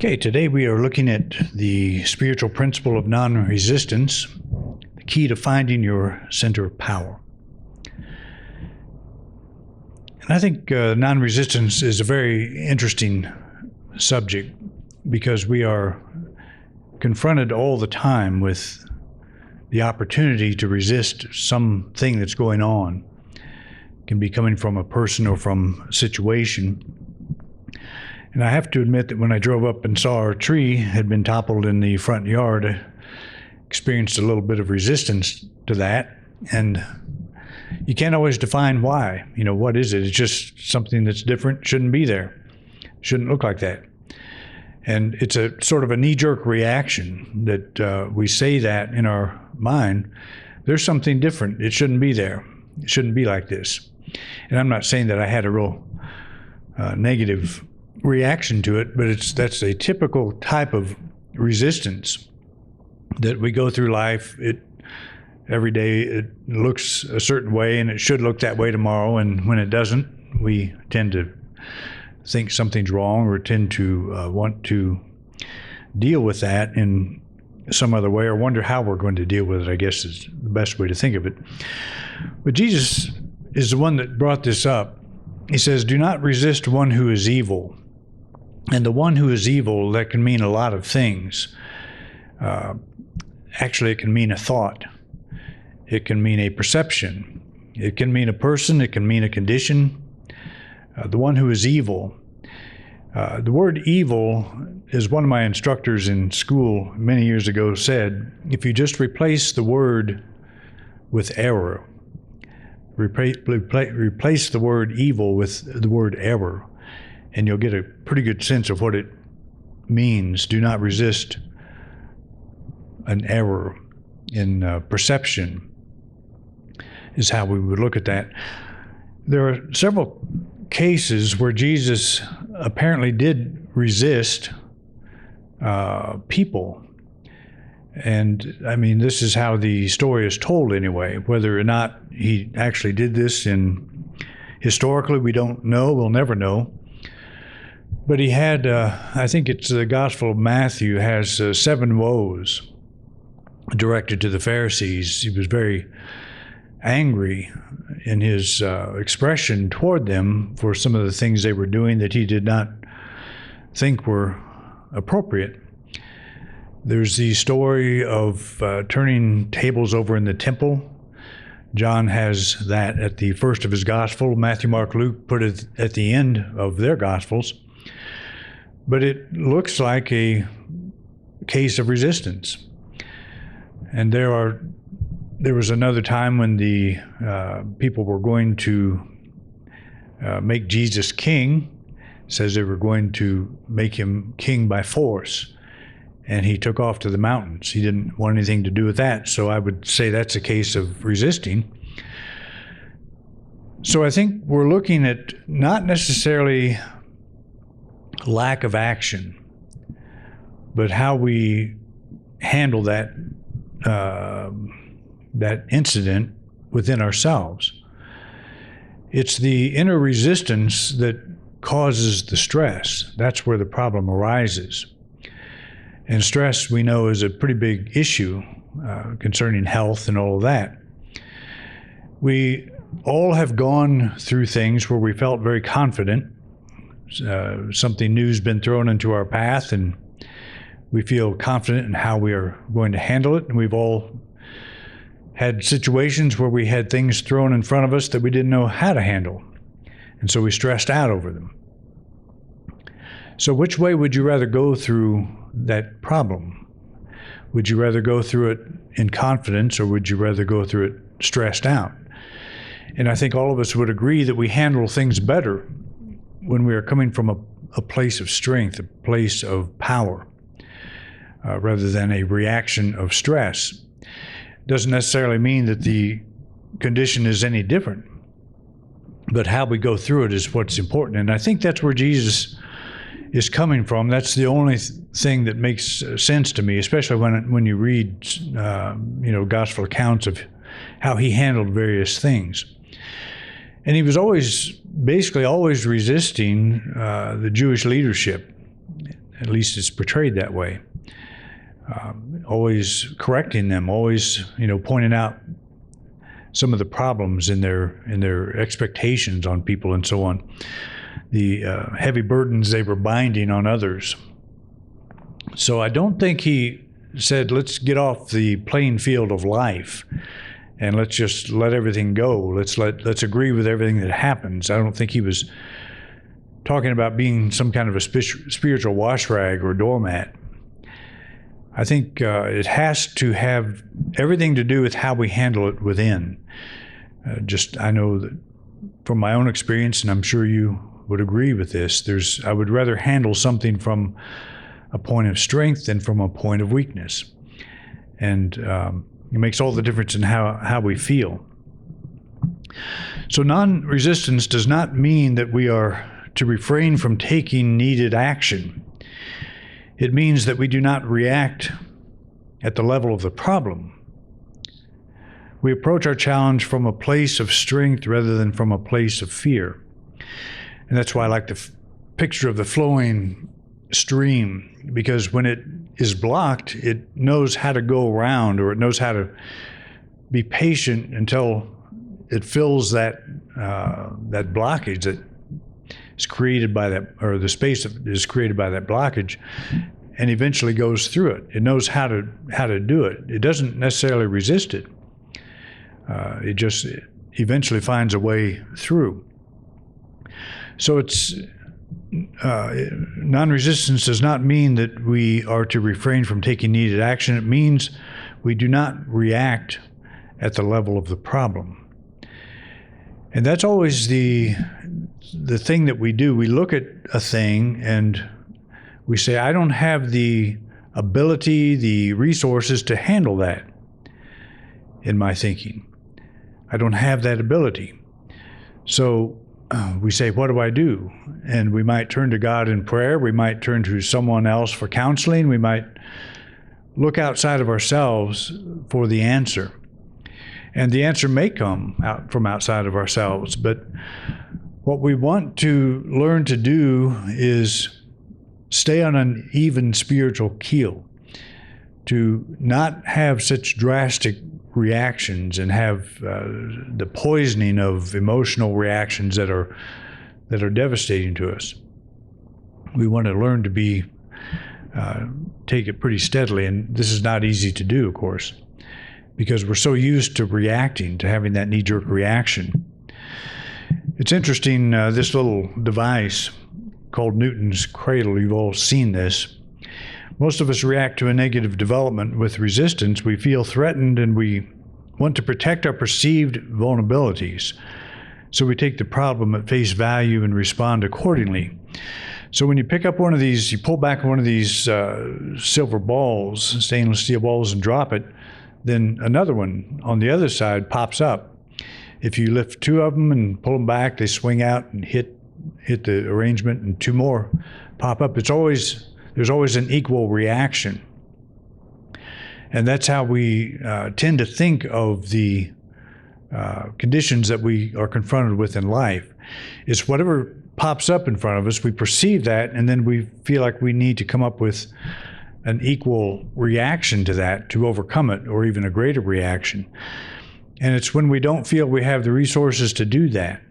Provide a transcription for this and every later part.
Okay, today we are looking at the spiritual principle of non-resistance, the key to finding your center of power. And I think non-resistance is a very interesting subject because we are confronted all the time with the opportunity to resist something that's going on. It can be coming from a person or from a situation. And I have to admit that when I drove up and saw our tree had been toppled in the front yard, I experienced a little bit of resistance to that. And you can't always define why. What is it? It's just something that's different, shouldn't be there, shouldn't look like that. And it's a sort of a knee-jerk reaction that we say that in our mind. There's something different. It shouldn't be there. It shouldn't be like this. And I'm not saying that I had a real negative reaction to it, but that's a typical type of resistance that we go through life. Every day it looks a certain way, and it should look that way tomorrow, and when it doesn't, we tend to think something's wrong or tend to want to deal with that in some other way or wonder how we're going to deal with it, I guess is the best way to think of it. But Jesus is the one that brought this up. He says, "Do not resist one who is evil." And the one who is evil, that can mean a lot of things. Actually, it can mean a thought. It can mean a perception. It can mean a person. It can mean a condition. The one who is evil. The word evil, as one of my instructors in school many years ago said, if you just replace the word with error, replace the word evil with the word error, and you'll get a pretty good sense of what it means. Do not resist an error in perception, is how we would look at that. There are several cases where Jesus apparently did resist people. And I mean, this is how the story is told anyway. Whether or not he actually did this historically, we don't know, we'll never know. But he had, I think it's the Gospel of Matthew, has 7 woes directed to the Pharisees. He was very angry in his expression toward them for some of the things they were doing that he did not think were appropriate. There's the story of turning tables over in the temple. John has that at the first of his gospel. Matthew, Mark, Luke put it at the end of their gospels. But it looks like a case of resistance. And there was another time when the people were going to make Jesus king. It says they were going to make him king by force. And he took off to the mountains. He didn't want anything to do with that. So I would say that's a case of resisting. So I think we're looking at not necessarily lack of action, but how we handle that incident within ourselves. It's the inner resistance that causes the stress. That's where the problem arises. And stress, we know, is a pretty big issue concerning health and all of that. We all have gone through things where we felt very confident. Something new's been thrown into our path, and we feel confident in how we are going to handle it. And we've all had situations where we had things thrown in front of us that we didn't know how to handle. And so we stressed out over them. So which way would you rather go through that problem? Would you rather go through it in confidence, or would you rather go through it stressed out? And I think all of us would agree that we handle things better when we are coming from a place of strength, a place of power, rather than a reaction of stress. Doesn't necessarily mean that the condition is any different, but how we go through it is what's important. And I think that's where Jesus is coming from. That's the only thing that makes sense to me, especially when you read gospel accounts of how he handled various things. And he was basically always resisting the Jewish leadership. At least it's portrayed that way. Always correcting them, always, pointing out some of the problems in their expectations on people and so on. The heavy burdens they were binding on others. So I don't think he said, let's get off the playing field of life and let's just let everything go. Let's agree with everything that happens. I don't think he was talking about being some kind of a spiritual wash rag or doormat. I think it has to have everything to do with how we handle it within. I know that from my own experience, and I'm sure you would agree with this, I would rather handle something from a point of strength than from a point of weakness. And it makes all the difference in how we feel. So non-resistance does not mean that we are to refrain from taking needed action. It means that we do not react at the level of the problem. We approach our challenge from a place of strength rather than from a place of fear. And that's why I like the picture of the flowing stream, because when it is blocked, it knows how to go around, or it knows how to be patient until it fills that blockage that is created by that, or the space that is created by that blockage, and eventually goes through it. It knows how to do it. It doesn't necessarily resist it. It just eventually finds a way through. So it's non-resistance does not mean that we are to refrain from taking needed action. It means we do not react at the level of the problem. And that's always the thing that we do. We look at a thing and we say, I don't have the ability, the resources to handle that in my thinking. I don't have that ability. So we say, what do I do? And we might turn to God in prayer. We might turn to someone else for counseling. We might look outside of ourselves for the answer. And the answer may come out from outside of ourselves. But what we want to learn to do is stay on an even spiritual keel, to not have such drastic reactions and have the poisoning of emotional reactions that are devastating to us. We want to learn to take it pretty steadily, and this is not easy to do, of course, because we're so used to reacting, to having that knee-jerk reaction. It's interesting, this little device called Newton's Cradle, you've all seen this. Most of us react to a negative development with resistance. We feel threatened and we want to protect our perceived vulnerabilities. So we take the problem at face value and respond accordingly. So when you pick up one of these, you pull back one of these silver balls, stainless steel balls, and drop it, then another one on the other side pops up. If you lift two of them and pull them back, they swing out and hit the arrangement, and two more pop up. There's always an equal reaction. And that's how we tend to think of the conditions that we are confronted with in life. It's whatever pops up in front of us, we perceive that, and then we feel like we need to come up with an equal reaction to that to overcome it, or even a greater reaction. And it's when we don't feel we have the resources to do that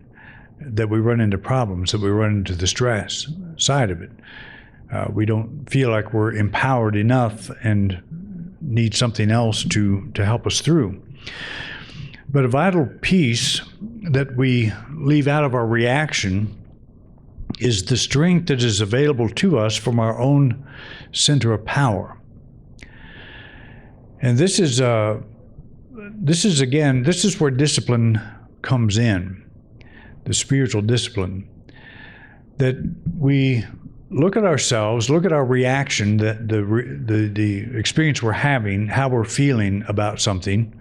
we run into problems, that we run into the stress side of it. We don't feel like we're empowered enough and need something else to help us through. But a vital piece that we leave out of our reaction is the strength that is available to us from our own center of power. And this is where discipline comes in, the spiritual discipline, that we look at ourselves, look at our reaction, the experience we're having, how we're feeling about something,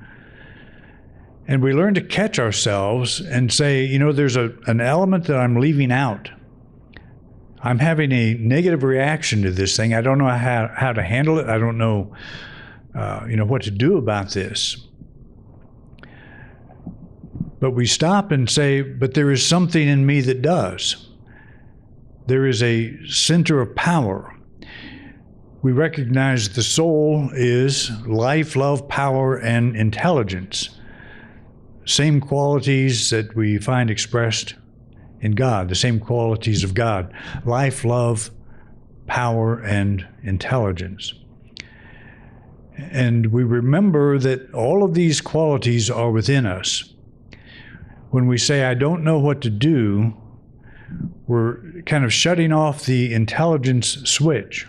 and we learn to catch ourselves and say, there's an element that I'm leaving out. I'm having a negative reaction to this thing. I don't know how to handle it. I don't know, what to do about this. But we stop and say, but there is something in me that does. There is a center of power. we recognize the soul is life, love, power, and intelligence. Same qualities that we find expressed in God, the same qualities of God: life, love, power, and intelligence. And we remember that all of these qualities are within us. When we say, I don't know what to do, we're kind of shutting off the intelligence switch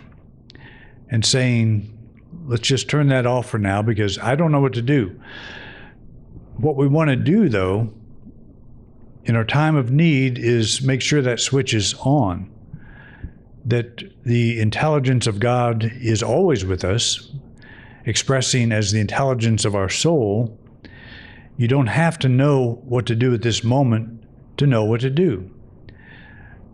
and saying, let's just turn that off for now because I don't know what to do. What we want to do, though, in our time of need is make sure that switch is on, that the intelligence of God is always with us, expressing as the intelligence of our soul. You don't have to know what to do at this moment to know what to do.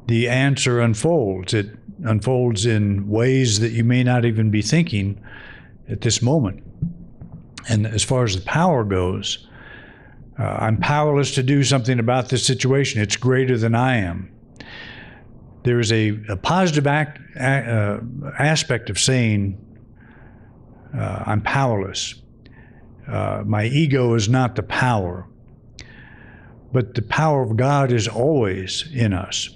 The answer unfolds. It unfolds in ways that you may not even be thinking at this moment. And as far as the power goes, I'm powerless to do something about this situation. It's greater than I am. There is a positive aspect of saying, I'm powerless. My ego is not the power. But the power of God is always in us.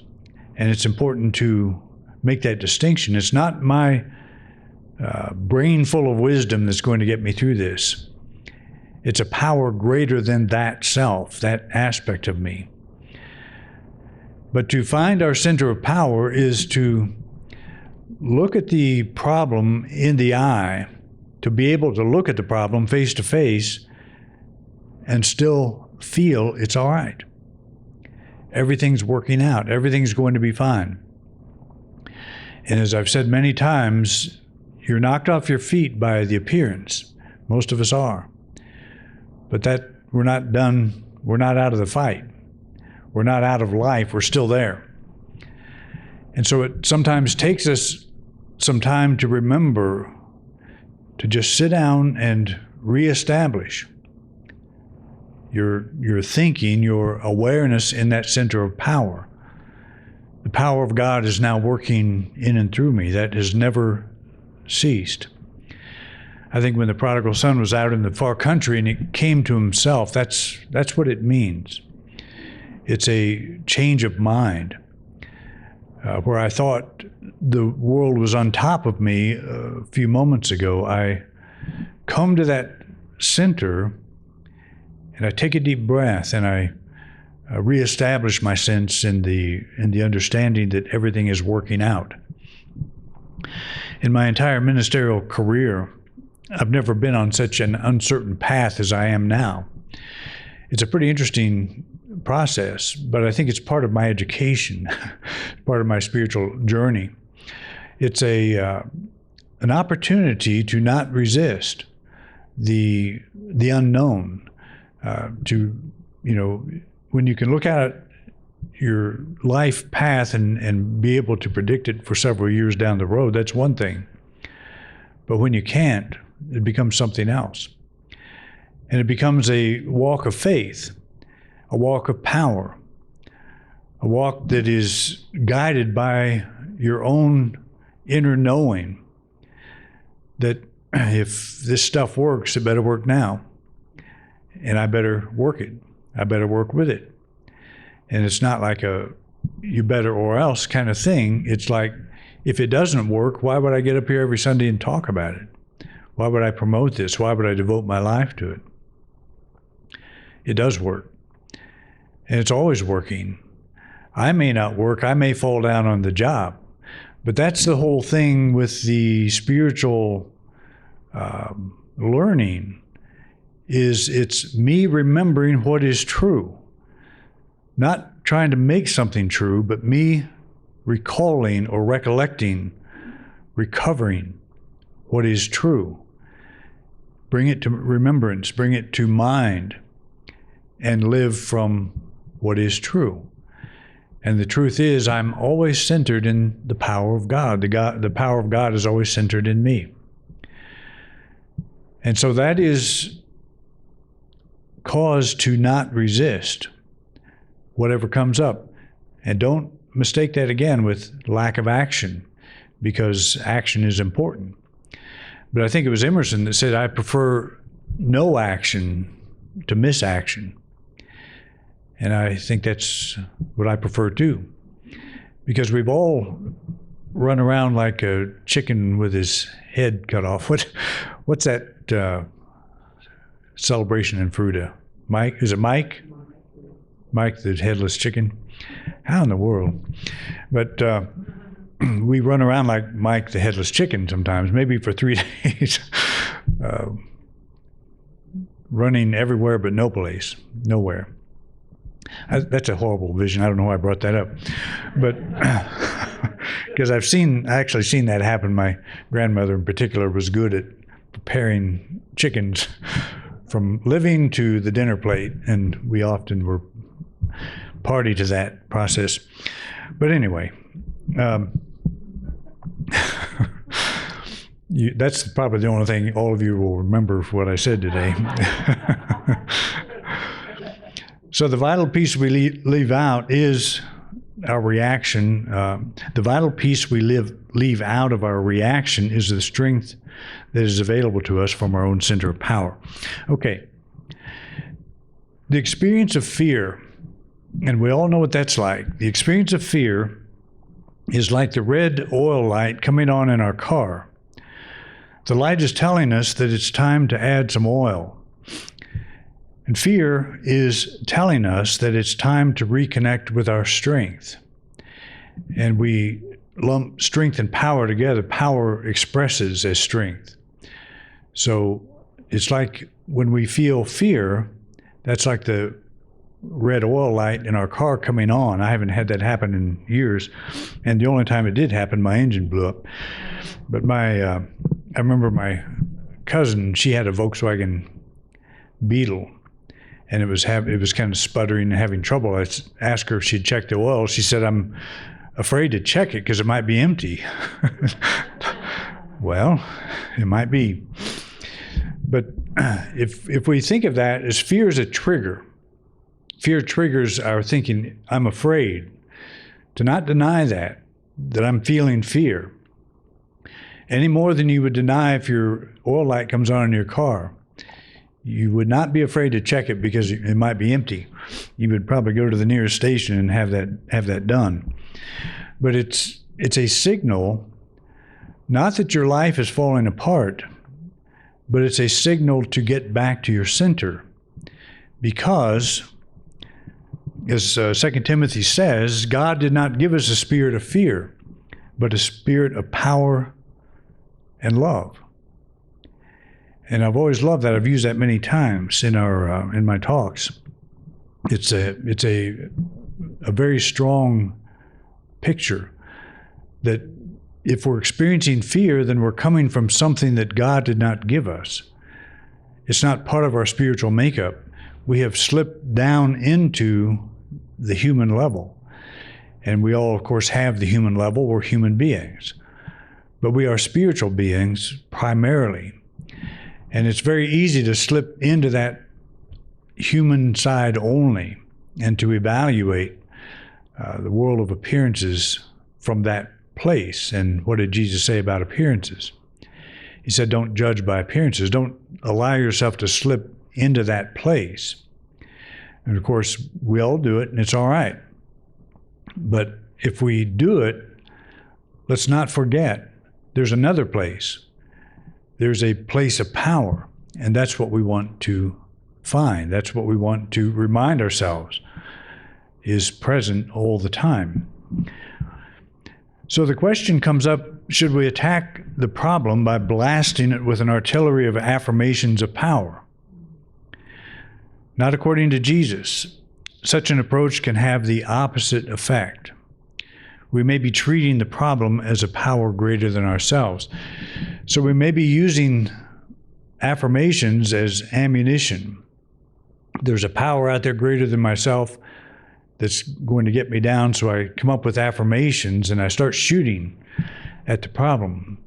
And it's important to make that distinction. It's not my brain full of wisdom that's going to get me through this. It's a power greater than that self, that aspect of me. But to find our center of power is to look at the problem in the eye, to be able to look at the problem face to face and still feel it's all right. Everything's working out. Everything's going to be fine. And as I've said many times, you're knocked off your feet by the appearance. Most of us are. But that we're not done. We're not out of the fight. We're not out of life. We're still there. And so it sometimes takes us some time to remember to just sit down and reestablish your thinking, your awareness in that center of power. The power of God is now working in and through me. That has never ceased. I think when the prodigal son was out in the far country and he came to himself, that's what it means. It's a change of mind. Where I thought the world was on top of me a few moments ago, I come to that center and I take a deep breath and I reestablish my sense in the understanding that everything is working out. In my entire ministerial career, I've never been on such an uncertain path as I am now. It's a pretty interesting process, but I think it's part of my education, part of my spiritual journey. It's an opportunity to not resist the unknown. When you can look at your life path and be able to predict it for several years down the road, that's one thing. But when you can't, it becomes something else. And it becomes a walk of faith, a walk of power, a walk that is guided by your own inner knowing that if this stuff works, it better work now. And I better work it. I better work with it. And it's not like a you better or else kind of thing. It's like, if it doesn't work, why would I get up here every Sunday and talk about it? Why would I promote this? Why would I devote my life to it? It does work. And it's always working. I may not work. I may fall down on the job. But that's the whole thing with the spiritual learning, is it's me remembering what is true. Not trying to make something true, but me recalling or recollecting, recovering what is true. Bring it to remembrance, bring it to mind, and live from what is true. And the truth is, I'm always centered in the power of God. The power of God is always centered in me. And so that is cause to not resist whatever comes up. And don't mistake that again with lack of action. because action is important. But I think it was Emerson that said, I prefer no action to misaction. And I think that's what I prefer too. Because we've all run around like a chicken with his head cut off. What's that celebration in Fruita? Mike? Is it Mike? Mike, the headless chicken? How in the world? But we run around like Mike, the headless chicken sometimes, maybe for 3 days. Running everywhere but no place, nowhere. That's a horrible vision. I don't know why I brought that up. But because I've actually seen that happen. My grandmother in particular was good at preparing chickens from living to the dinner plate, and we often were party to that process. But anyway, that's probably the only thing all of you will remember for what I said today. So the vital piece we leave out is our reaction. The vital piece we leave out of our reaction is the strength that is available to us from our own center of power. Okay. The experience of fear, and we all know what that's like. The experience of fear is like the red oil light coming on in our car. The light is telling us that it's time to add some oil. And fear is telling us that it's time to reconnect with our strength. And we lump strength and power together. Power expresses as strength. So it's like when we feel fear, that's like the red oil light in our car coming on. I haven't had that happen in years. And the only time it did happen, my engine blew up. But I remember my cousin, she had a Volkswagen Beetle. And it was kind of sputtering and having trouble. I asked her if she'd checked the oil. She said, I'm afraid to check it because it might be empty. Well, it might be. But if we think of that as fear as a trigger, fear triggers our thinking, I'm afraid. To not deny that I'm feeling fear. Any more than you would deny if your oil light comes on in your car. You would not be afraid to check it because it might be empty. You would probably go to the nearest station and have that done. But it's a signal, not that your life is falling apart, but it's a signal to get back to your center. Because, as 2 Timothy says, God did not give us a spirit of fear, but a spirit of power and love. And I've always loved that. I've used that many times in my talks. It's a very strong picture that if we're experiencing fear, then we're coming from something that God did not give us. It's not part of our spiritual makeup. We have slipped down into the human level. And we all, of course, have the human level. We're human beings. But we are spiritual beings primarily. And it's very easy to slip into that human side only and to evaluate the world of appearances from that place. And what did Jesus say about appearances? He said, don't judge by appearances. Don't allow yourself to slip into that place. And of course, we all do it, and it's all right. But if we do it, let's not forget there's another place. There's a place of power, and that's what we want to find. That's what we want to remind ourselves is present all the time. So the question comes up, should we attack the problem by blasting it with an artillery of affirmations of power? Not according to Jesus. Such an approach can have the opposite effect. We may be treating the problem as a power greater than ourselves. So we may be using affirmations as ammunition. There's a power out there greater than myself that's going to get me down, so I come up with affirmations and I start shooting at the problem.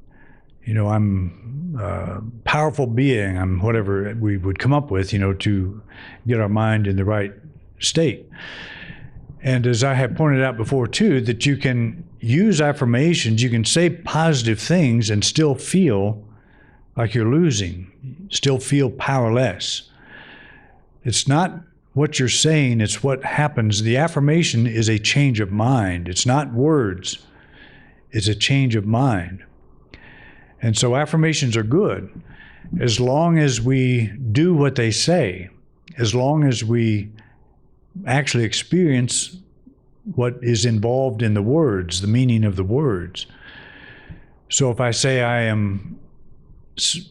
You know, I'm a powerful being, I'm whatever we would come up with, to get our mind in the right state. And as I have pointed out before too, that you can use affirmations. You can say positive things and still feel like you're losing, still feel powerless. It's not what you're saying, it's what happens. The affirmation is a change of mind. It's not words, it's a change of mind. And so affirmations are good as long as we do what they say, as long as we actually experience what is involved in the words, the meaning of the words. So if I say I am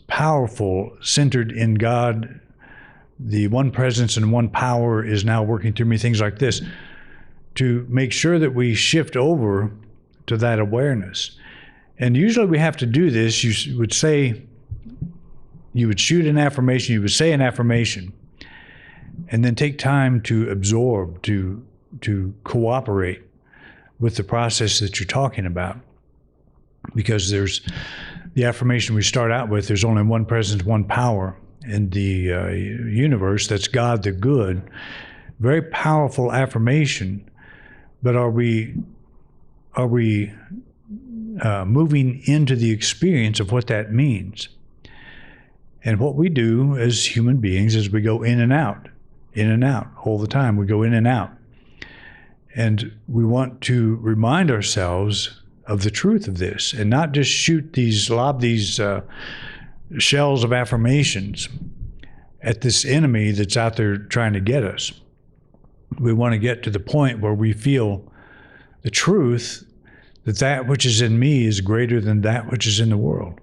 powerful, centered in God, the one presence and one power is now working through me, things like this, to make sure that we shift over to that awareness. And usually we have to do this. You would shoot an affirmation, you would say an affirmation, and then take time to absorb, to cooperate with the process that you're talking about. Because there's the affirmation we start out with, there's only one presence, one power in the universe, that's God the good. Very powerful affirmation, but are we moving into the experience of what that means? And what we do as human beings is we go in and out all the time. We go in and out. And we want to remind ourselves of the truth of this and not just lob these shells of affirmations at this enemy that's out there trying to get us. We want to get to the point where we feel the truth that that which is in me is greater than that which is in the world.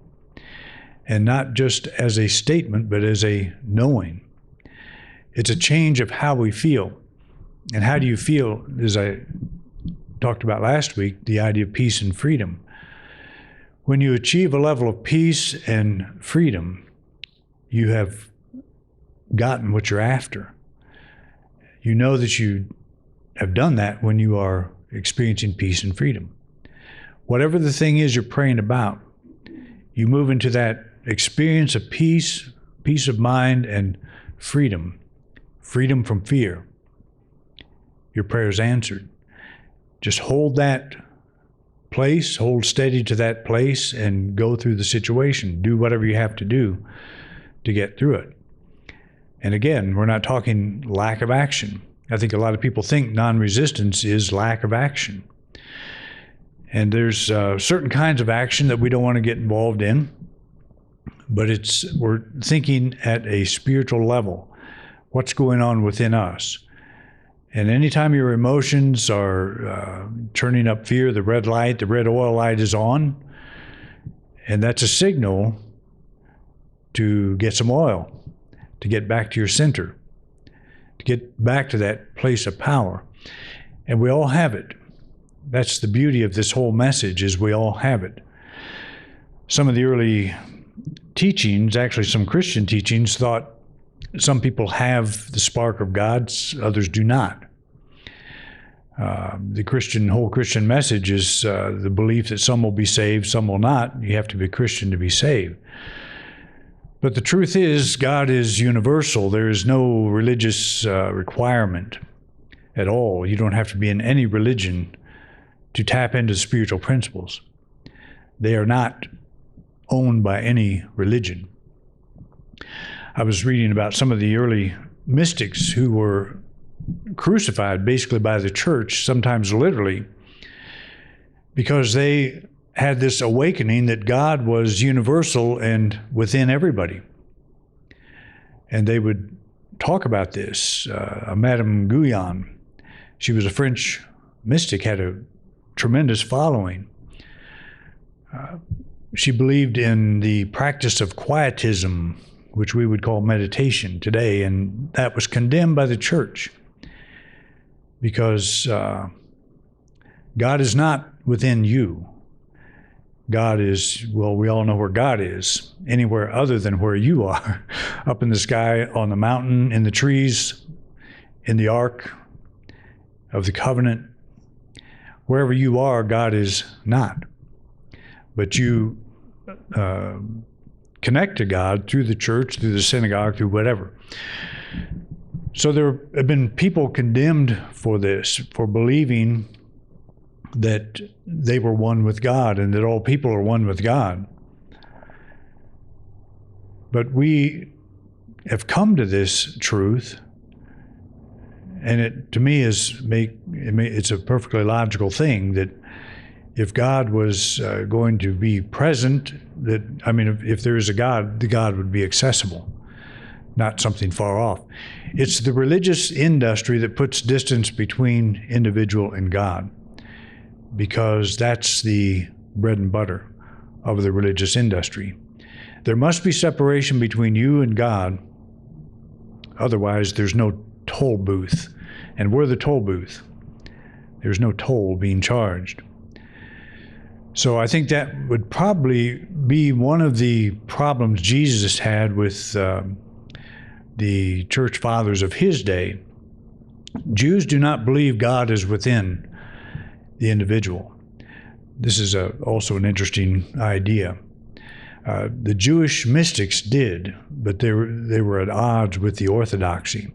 And not just as a statement, but as a knowing. It's a change of how we feel. And how do you feel, as I talked about last week, the idea of peace and freedom. When you achieve a level of peace and freedom, you have gotten what you're after. You know that you have done that when you are experiencing peace and freedom. Whatever the thing is you're praying about, you move into that experience of peace, peace of mind, and freedom from fear. Your prayer is answered. Just hold that place, hold steady to that place, and go through the situation. Do whatever you have to do to get through it. And again, we're not talking lack of action. I think a lot of people think non-resistance is lack of action. And there's certain kinds of action that we don't want to get involved in, but we're thinking at a spiritual level. What's going on within us? And anytime your emotions are turning up fear, the red oil light is on, and that's a signal to get some oil, to get back to your center, to get back to that place of power. And we all have it. That's the beauty of this whole message, is we all have it. Some of the early teachings, actually some Christian teachings, thought some people have the spark of God, others do not. The whole Christian message is the belief that some will be saved, some will not. You have to be a Christian to be saved. But the truth is, God is universal. There is no religious requirement at all. You don't have to be in any religion to tap into spiritual principles. They are not owned by any religion. I was reading about some of the early mystics who were crucified basically by the church, sometimes literally, because they had this awakening that God was universal and within everybody. And they would talk about this. Madame Guyon, she was a French mystic, had a tremendous following. She believed in the practice of quietism, which we would call meditation today, and that was condemned by the church because God is not within you. God is, well, we all know where God is, anywhere other than where you are, up in the sky, on the mountain, in the trees, in the ark of the covenant. Wherever you are, God is not. But you connect to God through the church, through the synagogue, through whatever. So there have been people condemned for this, for believing that they were one with God and that all people are one with God. But we have come to this truth, and it, to me, it's a perfectly logical thing that if God was going to be present, if there is a God, the God would be accessible, not something far off. It's the religious industry that puts distance between individual and God, because that's the bread and butter of the religious industry. There must be separation between you and God, otherwise there's no toll booth, and we're the toll booth. There's no toll being charged. So I think that would probably be one of the problems Jesus had with the church fathers of his day. Jews do not believe God is within the individual. This is also an interesting idea. The Jewish mystics did, but they were at odds with the orthodoxy.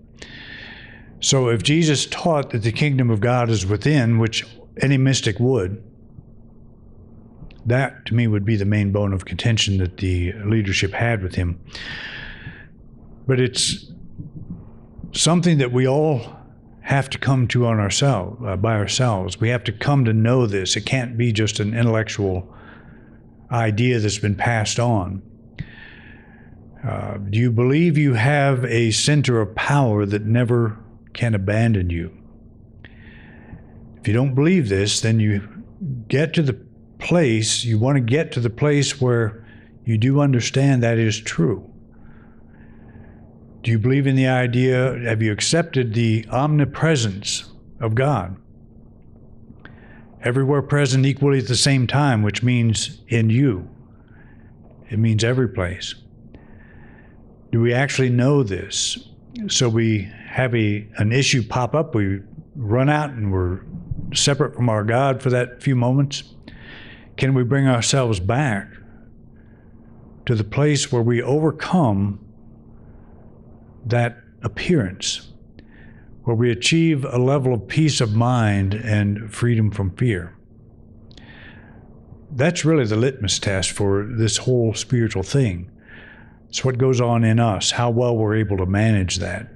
So if Jesus taught that the kingdom of God is within, which any mystic would, that to me would be the main bone of contention that the leadership had with him. But it's something that we all have to come to by ourselves. We have to come to know this. It can't be just an intellectual idea that's been passed on. Do you believe you have a center of power that never can abandon you? If you don't believe this, then you want to get to the place where you do understand that is true. Do you believe in the idea, have you accepted the omnipresence of God? Everywhere present equally at the same time, which means in you. It means every place. Do we actually know this? So we have an issue pop up, we run out and we're separate from our God for that few moments. Can we bring ourselves back to the place where we overcome that appearance, where we achieve a level of peace of mind and freedom from fear? That's really the litmus test for this whole spiritual thing. It's what goes on in us, how well we're able to manage that.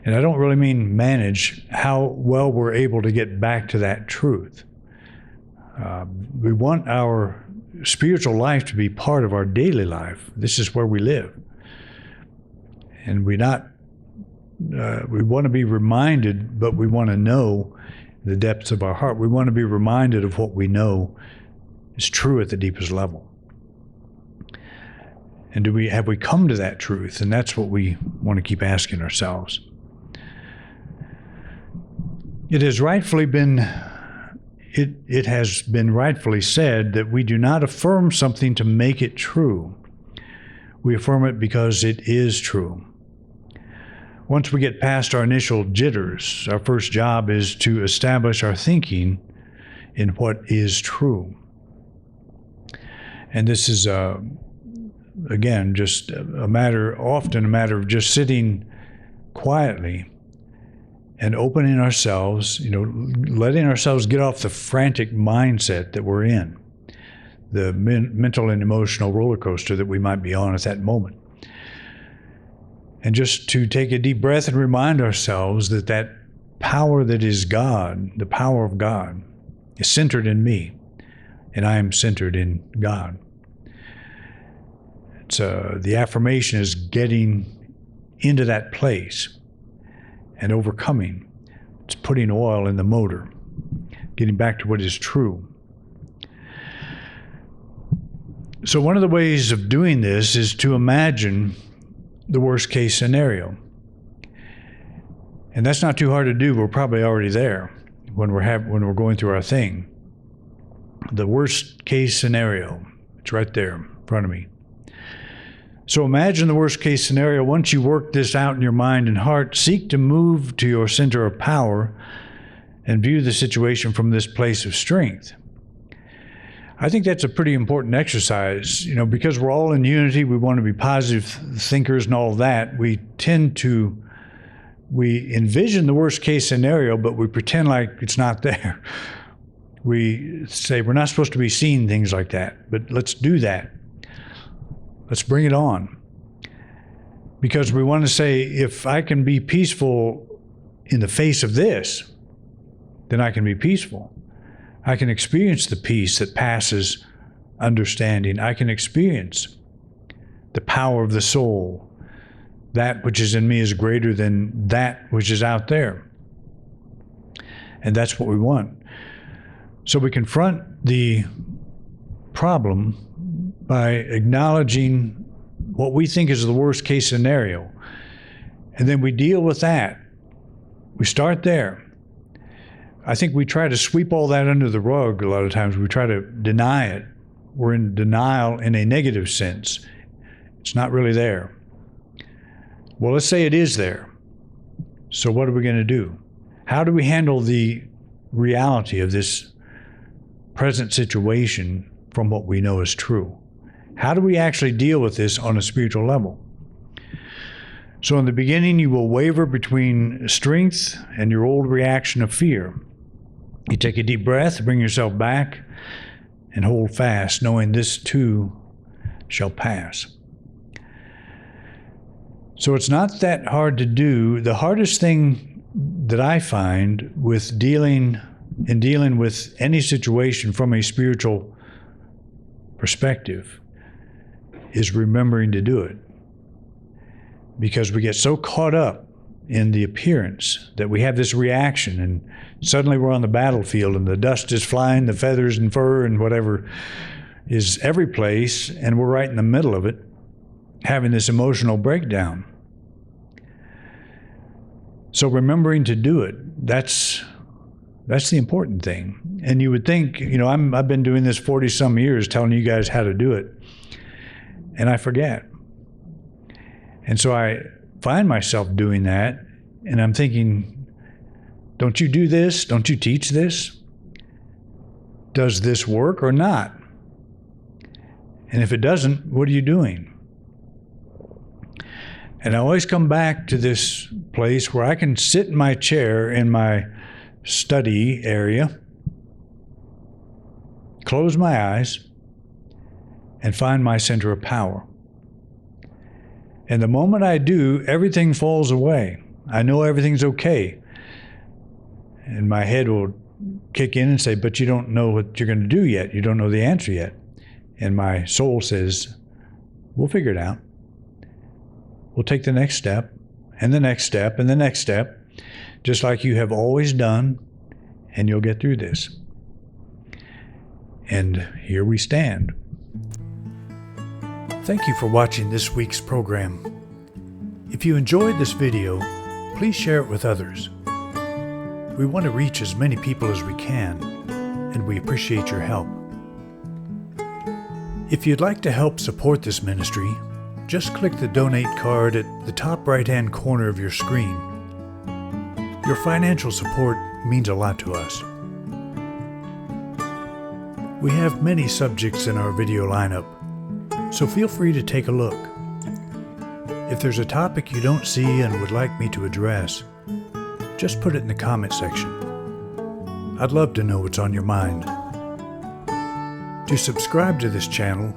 And I don't really mean manage, how well we're able to get back to that truth. We want our spiritual life to be part of our daily life. This is where we live. And we want to be reminded, but we want to know the depths of our heart. We want to be reminded of what we know is true at the deepest level. And have we come to that truth? And that's what we want to keep asking ourselves. It has been rightfully said that we do not affirm something to make it true. We affirm it because it is true. Once we get past our initial jitters, our first job is to establish our thinking in what is true. And this is, again, just often a matter of just sitting quietly and opening ourselves, letting ourselves get off the frantic mindset that we're in, the mental and emotional roller coaster that we might be on at that moment. And just to take a deep breath and remind ourselves that power that is God, the power of God, is centered in me, and I am centered in God. It's the affirmation is getting into that place and overcoming. It's putting oil in the motor, getting back to what is true. So one of the ways of doing this is to imagine the worst case scenario. And that's not too hard to do. We're probably already there when we're going through our thing. The worst case scenario, it's right there in front of me. So imagine the worst case scenario. Once you work this out in your mind and heart, seek to move to your center of power and view the situation from this place of strength. I think that's a pretty important exercise, because we're all in unity. We want to be positive thinkers and all of that. We envision the worst case scenario, but we pretend like it's not there. We say we're not supposed to be seeing things like that, but let's do that. Let's bring it on. Because we want to say, if I can be peaceful in the face of this, then I can be peaceful. I can experience the peace that passes understanding. I can experience the power of the soul. That which is in me is greater than that which is out there. And that's what we want. So we confront the problem by acknowledging what we think is the worst case scenario. And then we deal with that. We start there. I think we try to sweep all that under the rug a lot of times. We try to deny it. We're in denial in a negative sense. It's not really there. Well, let's say it is there. So what are we going to do? How do we handle the reality of this present situation from what we know is true? How do we actually deal with this on a spiritual level? So in the beginning, you will waver between strength and your old reaction of fear. You take a deep breath, bring yourself back, and hold fast, knowing this too shall pass. So it's not that hard to do. The hardest thing that I find with dealing with any situation from a spiritual perspective is remembering to do it. Because we get so caught up in the appearance that we have this reaction, and suddenly we're on the battlefield and the dust is flying, the feathers and fur and whatever is every place, and we're right in the middle of it, having this emotional breakdown. So remembering to do it, that's the important thing. And you would think, I've been doing this 40 some years telling you guys how to do it, and I forget. And so I find myself doing that, and I'm thinking, don't you do this? Don't you teach this? Does this work or not? And if it doesn't, what are you doing? And I always come back to this place where I can sit in my chair in my study area, close my eyes, and find my center of power. And the moment I do, everything falls away. I know everything's okay. And my head will kick in and say, but you don't know what you're going to do yet. You don't know the answer yet. And my soul says, we'll figure it out. We'll take the next step, and the next step, and the next step, just like you have always done, and you'll get through this. And here we stand. Thank you for watching this week's program. If you enjoyed this video, please share it with others. We want to reach as many people as we can, and we appreciate your help. If you'd like to help support this ministry, just click the donate card at the top right-hand corner of your screen. Your financial support means a lot to us. We have many subjects in our video lineup, so feel free to take a look. If there's a topic you don't see and would like me to address, just put it in the comment section. I'd love to know what's on your mind. To subscribe to this channel,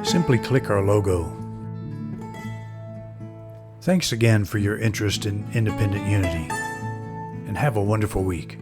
simply click our logo. Thanks again for your interest in independent unity, and have a wonderful week.